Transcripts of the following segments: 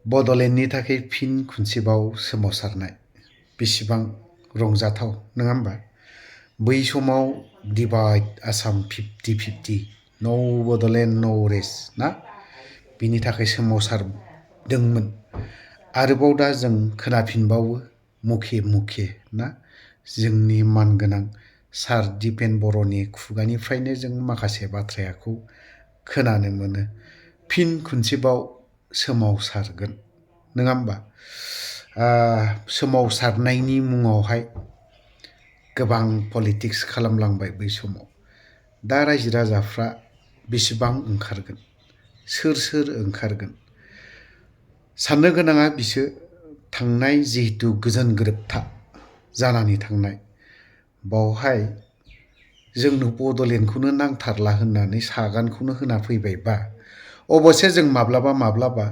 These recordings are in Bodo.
बड'लेण्डनि थाखाय फिन खनसेबाव सोमावसारनाय बेसेबां रंजाथाव नङा होमबा? बै समाव डिभाइड आसाम 50-50 नो बड'लेण्ड नो रेस्ट ना बिनि थाखाय सोमावसारदोंमोन। आरोबाव दा जों खोनाफिनबावो मुखे मुखे ना जोंनि मानगोनां सार दिपेन बर'नि खुगानिफ्रायनो जों माखासे बाथ्राखौ खोनानो मोनो। फिन खनसेबाव सोमावसारगोन नङा होमबा? सोमावसारनायनि मुङावहाय गोबां पलिटिक्स खालामलांबाय बै समाव। दा रायजो राजाफ्रा बेसेबां ओंखारगोन, सोर ओंखारगोन? साननो गोनाङा बिसो थांनाय जिहेतु गोजोन गोरोबथा जानानै थांनाय बावहाय जोंनो बड'लेण्डखौनो नांथारला होननानै सागानखौनो होना फैबायबा अबसे जों माब्लाबा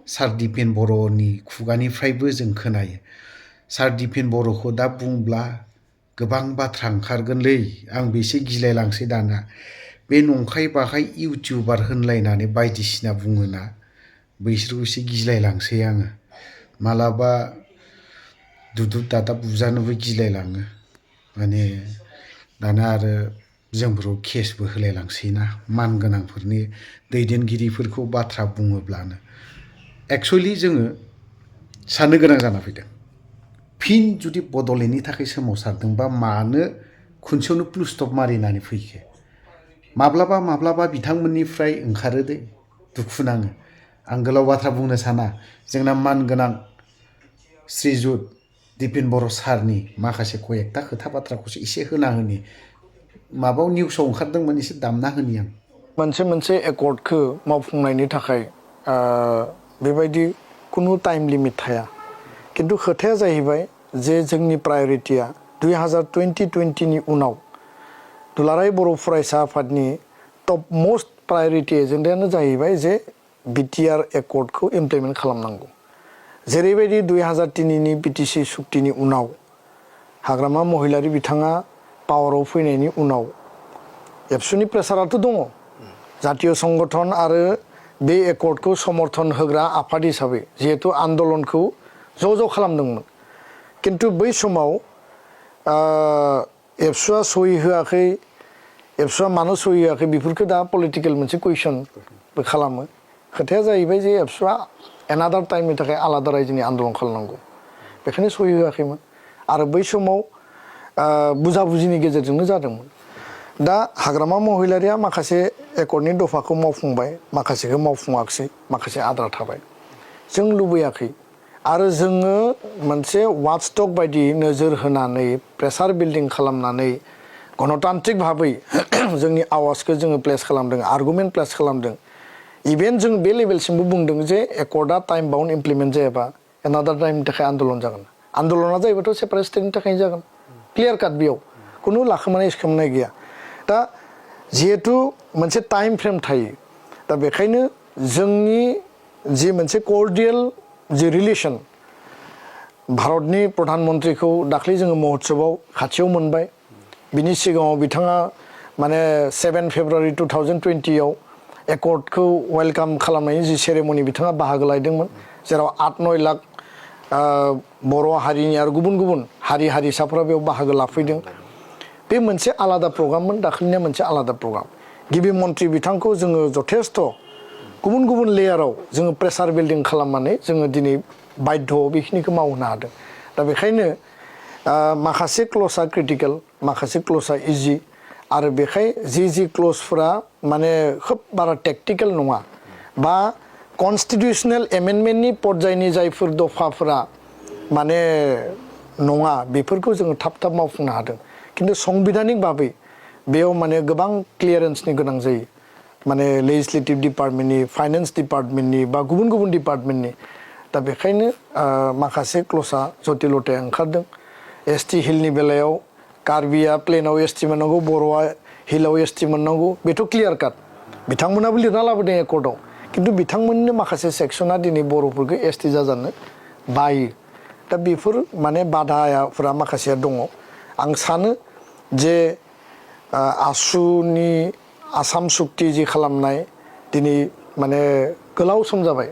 सार दिपेन बर'नि खुगानिफ्रायबो जों खोनायो। सार दिपेन बर'खौ दा बुंब्ला गोबां बाथ्रा ओंखारगोनलै आं बेसे गिलायलांसै दाना। बे नंखाय बाखाय इउटिउबार होनलायनानै बायदिसिना बुङोना बैसोरखौ एसे गिलायलांसै आङो। मालाबा दुदुब दादाब बुजानोबो गिलायलाङो। माने दाना आरो जोंफोरखौ केसबो होलायलांसैना मानगोनांफोरनि दैदेनगिरिफोरखौ बाथ्रा बुङोब्लानो। एक्सुवेलि जोङो साननो गोनां जाना फैदों। फिन जुदि बड'लेण्डनि थाखाय सोमावसारदोंबा मानो खनसेयावनो फुल स्टप मारिनानै फैखो? माब्लाबा बिथांमोननिफ्राय ओंखारो दे दुखु नाङो। आं गोलाव बाथ्रा बुंनो साना। जोंना मानगोनां श्रीजुत दिपेन बर' सारनि माखासे कयेकथा खोथा बाथ्राखौसो एसे होना होनि। माबायाव निउसाव ओंखारदोंमोन एसे दामना होनि आं। मोनसे एकर्डखौ मावफुंनायनि थाखाय बेबायदि कुनु टाइम लिमिट थाया। किन्तु खोथाया जाहैबाय जे जोंनि प्रायरिटिया 2020 उनाव दुलाराय बर' फरायसा आफादनि टप मोस्ट प्रायरिटि एजेन्डायानो जाहैबाय जे बिटिआर एकर्डखौ इमप्लिमेन्ट खालामनांगौ। जेरैबायदि 2003 बिटिसि सुक्तिनि उनाव हाग्रामा महिलारि बिथाङा पावाराव फैनायनि उनाव एबसुनि प्रेसाराथ' दङ। जातीय संगठन आरो बे एकर्डखौ समर्थन होग्रा आफाद हिसाबै जिहेतु आन्दलनखौ ज' खालामदोंमोन। किन्तु बै समाव एबसुआ सहि होआखै, एबसुआ मानो सहि होआखै बेफोरखौ दा पलिटिकेल मोनसे कुइसनबो खालामो। खोथाया जाहैबाय जे एबसुआ एनादार टाइमनि थाखाय आलादा रायजोनि आन्दलन खालामनांगौ बेखायनो सहि होआखैमोन। आरो बै समाव बुजाबुजिनि गेजेरजोंनो जादोंमोन। दा हाग्रामा महिलारिया माखासे एकर्डनि दफाखौ मावफुंबाय, माखासेखौ मावफुङाखिसै, माखासे आद्रा थाबाय। जों लुबैयाखै आरो जोङो मोनसे वाचडग बायदि नोजोर होनानै प्रेसार बिल्डिं खालामनानै गणतान्त्रिक भाबै जोंनि आवाजखौ जोङो प्लेस खालामदों, आर्गुमेन्ट प्लेस खालामदों। इभेन जों बे लेभेलसिमबो बुंदों जे एकर्डआ टाइम बाउन्ड इमप्लिमेन्ट जायाबा एनादार टाइमनि थाखाय आन्दलन जागोन। आन्दलना जाहैबाथ' सेपारेट स्टेटनि थाखायनो जागोन। क्लियार काट बेयाव खुनु लाखोमानाय सिखोमानाय गैया। दा जिहेतु मोनसे टाइम फ्रेम थायो, दा बेखायनो जोंनि जि मोनसे कर्डियेल जि रिलेसन भारतनि प्रधान मन्त्रिखौ दाख्लै जोङो महोत्सबआव खाथियाव मोनबाय। बिनि सिगाङाव बिथाङा माने 7 फेब्रुवारि 2020 एकर्डखौ वेलकाम खालामनायनि जि सेरेमनि बिथाङा बाहागो लादोंमोन, जेराव 8-9 लाख बर' हारिनि आरो गुबुन हारि हारिसाफोरा बेयाव बाहागो लाफैदों। बे मोनसे आलादा प्रग्राममोन, दाखालिनिया मोनसे आलादा प्रग्राम। गिबि मन्त्रि बिथांखौ जोङो जथेस्थ' गुबुन लेयाराव जोङो प्रेसार बिल्डिं खालामनानै जोङो दिनै बाध्य'आव बेखिनिखौ मावहोनो हादों। दा बेखायनो माखासे क्लजआ क्रिटिकेल, माखासे क्लजआ इजि आरो बेखाय जि क्लजफोरा माने खोब बारा टेक्टिकेल नङा बा कनस्टिटिउसनेल एमेन्डमेन्टनि पर्यायनि जायफोर दफाफोरा माने नङा बेफोरखौ जोङो थाब मावफुंनो हादों। किन्तु संबिधानिक भाबै बेयाव माने गोबां क्लियारेन्सनि गोनां जायो। माने लेजिस्लेटिभ डिपार्टमेन्टनि, फाइनेन्स डिपार्टमेन्टनि बा गुबुन डिपार्टमेन्टनि। दा बेखायनो माखासे क्लजआ जटिलताया ओंखारदों। एसटि हिलनि बेलायाव कार्बिया प्लेनाव एसटि मोननांगौ, बर'आ हिलाव एसटि मोननांगौ, बेथ' क्लियार काट। बिथांमोनाबो लिरना लाबोदों एकर्डआव। किन्तु बिथांमोननिनो माखासे सेक्सना दिनै बर'फोरखौ एसटि जाजानो बायो। दा बेफोर माने बाधाफोरा माखासेया दङ। आं सानो जे आसुनि आसाम सुक्ति जि खालामनाय दिनै माने गोलाव सम जाबाय।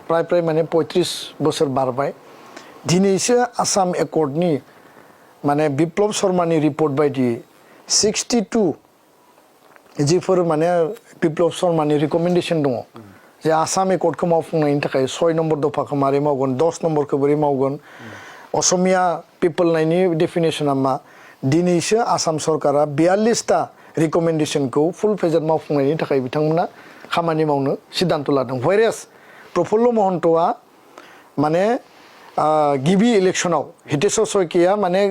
प्राय माने 35 बोसोर बारबाय दिनैसो आसाम एकर्डनि माने बिप्लब शर्मानि रिपर्ट बायदि 62 जिफोर माने बिप्लब शर्मानि रिकमेन्डेसन दङ जे आसाम एकर्डखौ मावफुंनायनि थाखाय 6 नम्बर दफाखौ मारै मावगोन 10 नम्बरखौ बोरै मावगोन असमिया पिपल नायनि डेफिनेसना मा दिनैसो आसाम सरकारा 42टा रिकमेन्डेसनखौ फुल फेजेड मावफुंनायनि थाखाय बिथांमोना खामानि मावनो सिद्धान्त लादों व्हेरेस प्रफुल्ल महन्तआ माने गिबि इलेक्शनाव हितेश्वर शइकिया माने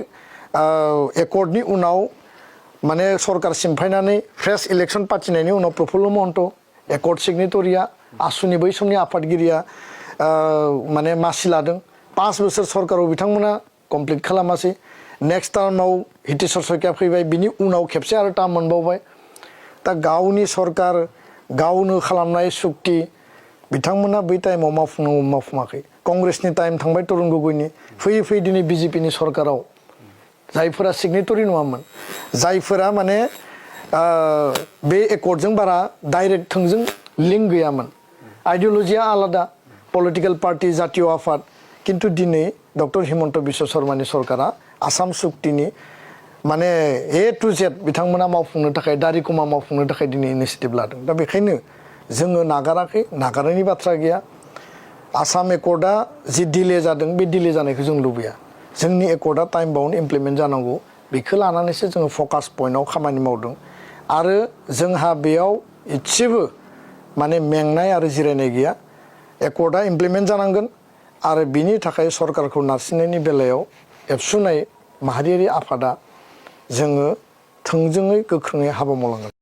एकर्डनि उनाव माने सरकार सिमफायनानै फ्रेश इलेक्शन पार्टिनायनि उनाव प्रफुल्ल महन्त एकर्ड सिगनेटरिया आसुनि बै समनि आफादगिरिया माने मासि लादों 5 बोसोर सरकाराव बिथांमोना कमप्लिट खालामासै नेक्स्ट टार्माव हितेश्वर शइकिया फैबाय बिनि उनाव खेबसे आरो टार्म मोनबावबाय दा गावनि सरकार गावनो खालामनाय सुक्ति बिथांमोना बै टाइमाव मावफुङाखै कंग्रेसनि टाइम थांबाय तरुण गगैनि फैयै फैयै दिनै बिजेपिनि सरकाराव जायफोरा सिगनेटरि नङामोन जायफोरा माने बे एकर्डजों बारा डाइरेक्ट थोंजों लिंक गैयामोन आइडिअलजिया आलादा पलिटिकेल पार्टी जातीय आफाद किन्तु दिनै डक्टर हिमन्त बिश्व शर्मानि सरकारा आसाम सुक्तिनि माने ए टु जेड बिथांमोना मावफुंनो थाखाय दारिकुमा मावफुंनो थाखाय दिनै इनिसिएटिभ लादों दा बेखायनो जोङो नागाराखै नागारनायनि बाथ्रा गैया आसाम एकर्डआ जि डिले जादों बे डिले जानायखौ जों लुबैया जोंनि एकर्डआ टाइम बाउन्ड इमप्लिमेन्ट जानांगौ बेखौ लानानैसो जोङो फकास पइन्टआव खामानि मावदों आरो जोंहा बेयाव इसेबो माने मेंनाय आरो जिरायनाय गैया एकर्डआ इमप्लिमेन्ट जानांगोन आरो बिनि थाखाय सरकारखौ नारसिननायनि बेलायाव एबसुनाय माहारियारि आफादा जोङो थोंजोङै गोख्रोङै हाबा मावलांगोन